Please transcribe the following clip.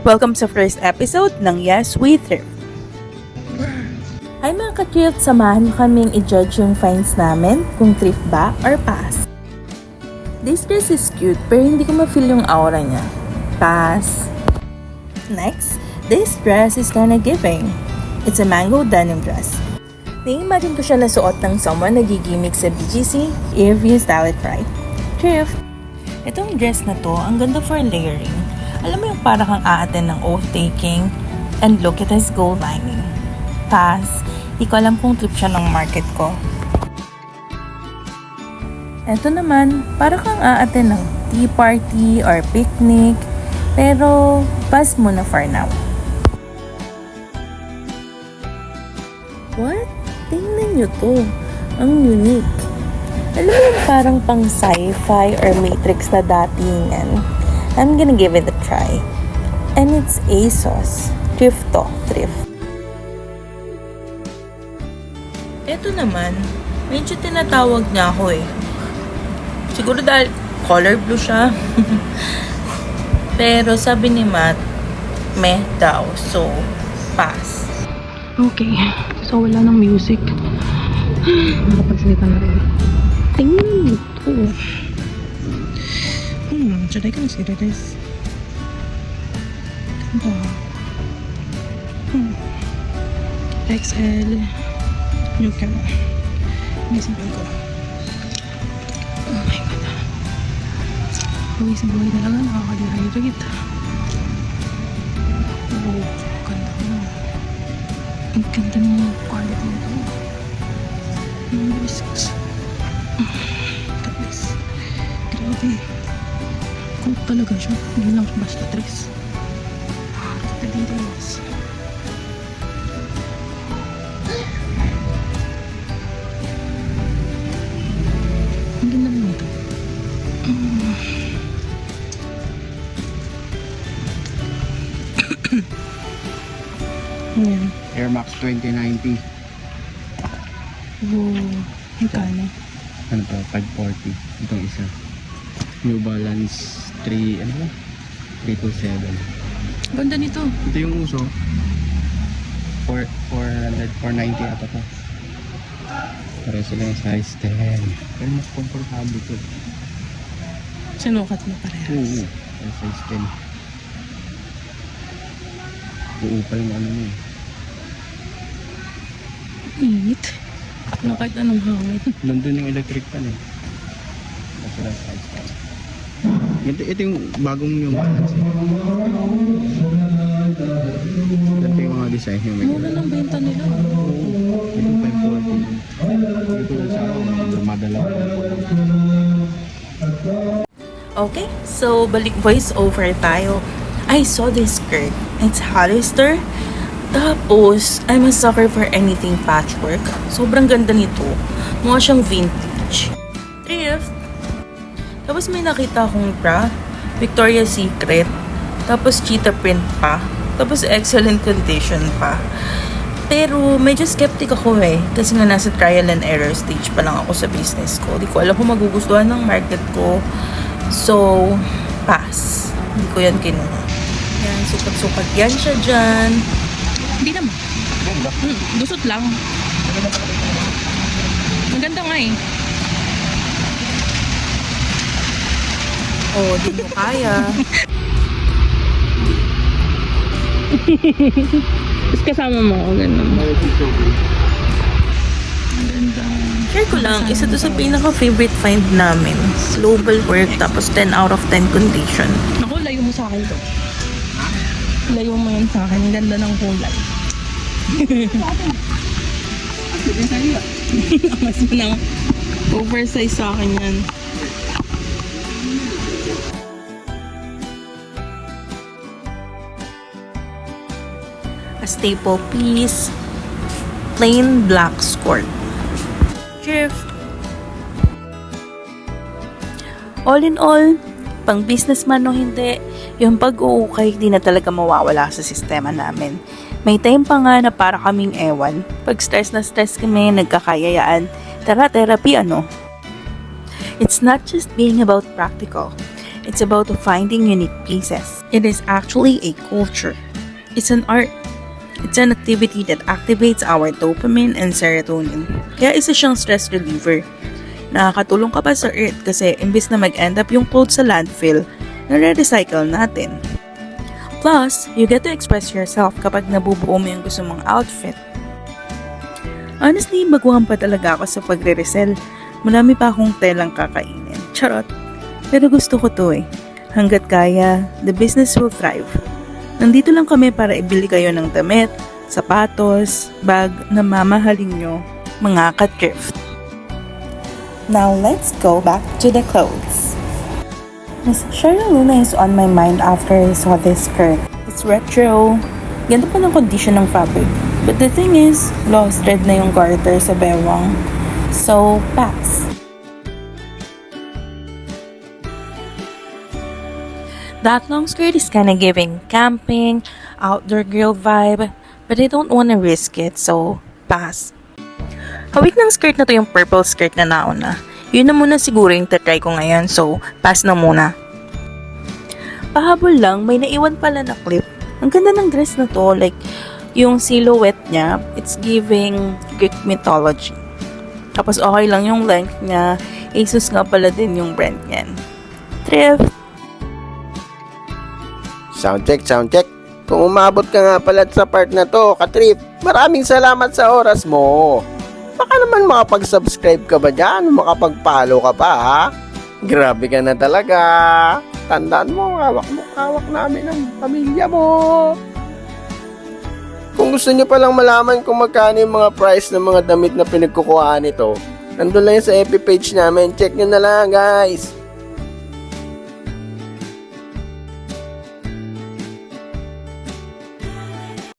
Welcome sa first episode ng Yes We Thrift. Hi mga ka-thrift, samahan mo kaming i-judge yung finds namin kung thrift ba or pass. This dress is cute pero hindi ko ma-feel yung aura niya. Pass. Next, this dress is kinda giving. It's a mango denim dress. Na-imagine ko siya nasuot ng someone nagigimik sa BGC if you style it right. Thrift. Itong dress na to, ang ganda for layering. Alam mo yung para kang aaten ng oath-taking, and look, it has gold lining. Pass. Di ko alam kung trip siya ng market ko. Eto naman, para kang aaten ng tea party or picnic, pero pass muna for now. What? Tingnan nyo to. Ang unique. Alam mo yung parang pang sci-fi or Matrix na datingan. I'm gonna give it a try. And it's ASOS. Thrift to. Thrift. Ito naman, medyo tinatawag niya ako eh. Siguro dahil color blue siya. Pero sabi ni Matt, meh daw. So, pass. Okay, so wala nang music. Nakapagsalita na rin. Tingnan mo ito. Should I consider this? Ganda. XL. New cam. May simple ko. Oh my God. Uwi sa buhay talaga. Nakakaliray-rit. Oh, ganda mo. Ang ganda ng quality nito. Number 6. Look at this. Grabe. Cool talaga siya. Hindi lang siya basta dress. Look at the details. Ang ganda naman ito. Ayan. Air Max 2090. Wow. Magkano? Ano to? 540. Itong isa. New Balance 3, ano ba? 327. Ganda nito. Ito yung uso. 490 ata to. Para sila yung size 10. Pero mas comfortable to. Sinukat mo parehas. Oo. Para size 10. Uupal mo ano mo eh. Init. Na kahit anong hangin. Nandun yung electric pan eh. Para sila size 10. Ito yung bagong New Balance eh. Ito yung mga design yung may Mura lang benta nila. Itong 540. Ito sa madala. Okay, so balik voice over tayo. I saw this skirt. It's Hollister. Tapos, I'm a sucker for anything patchwork. Sobrang ganda nito. Mukha siyang vintage. Thrift. Tapos may nakita akong bra. Victoria's Secret. Tapos cheetah print pa. Tapos excellent condition pa. Pero medyo skeptic ako eh. Kasi nga nasa trial and error stage pa lang ako sa business ko. Di ko alam kung magugustuhan ng market ko. So, pass. Hindi ko yan kinuha. Yan, sukat-sukat yan siya dyan. Hindi naman. Gusot lang. Maganda nga eh. Oh, di mo kaya. Tapos kasama mo ako, ganun. Share ko lang, isa to sa pinaka-favorite find namin. Global work, tapos 10 out of 10 condition. Ako, layo mo sa akin to. Layo mo yun sa akin. Ang ganda ng kulay. Mas mo na oversize sa akin yan. A staple piece, plain black skirt. Thrift. All in all, pang businessman o hindi, yung pag-uukay di na talaga mawawala sa sistema namin. May time pa nga na para kaming ewan. Pag stress na stress kami, nagkakayayaan. Tara, therapy ano? It's not just being about practical. It's about finding unique pieces. It is actually a culture. It's an art. It's an activity that activates our dopamine and serotonin. Kaya isa siyang stress reliever. Nakakatulong ka pa sa earth kasi imbis na mag-end up yung clothes sa landfill, nare-recycle natin. Plus, you get to express yourself kapag nabubuo mo yung gusto mong outfit. Honestly, baguhan pa talaga ako sa pagre-resell. Marami pa akong telang kakainin. Charot. Pero gusto ko to eh. Hanggat kaya, the business will thrive. Nandito lang kami para ibili kayo ng damit, sapatos, bag na mamahalin nyo, mga ka-thrift. Now let's go back to the clothes. Miss Cheryl Luna is on my mind after I saw this skirt. It's retro. Ganda pa ng condition ng fabric. But the thing is, lost thread na yung garter sa bewang. So, pass. That long skirt is kinda giving camping, outdoor girl vibe, but I don't wanna risk it, so pass. Hawik ng skirt na to yung purple skirt na nauna. Yun na muna siguro yung tatry ko ngayon, so pass na muna. Pahabol lang, may naiwan pala na clip. Ang ganda ng dress na to, like yung silhouette niya, it's giving Greek mythology. Tapos okay lang yung length niya, ASUS nga pala din yung brand niyan. Thrift! Sound check. Kung umabot ka nga pala sa part na to, ka-trip, maraming salamat sa oras mo. Baka naman makapag-subscribe ka ba dyan? Makapag-follow ka pa, ha? Grabe ka na talaga. Tandaan mo, hawak namin ang pamilya mo. Kung gusto nyo palang malaman kung magkano yung mga price ng mga damit na pinagkukuhaan nito, nandun lang yan sa FB page namin. Check nyo na lang, guys.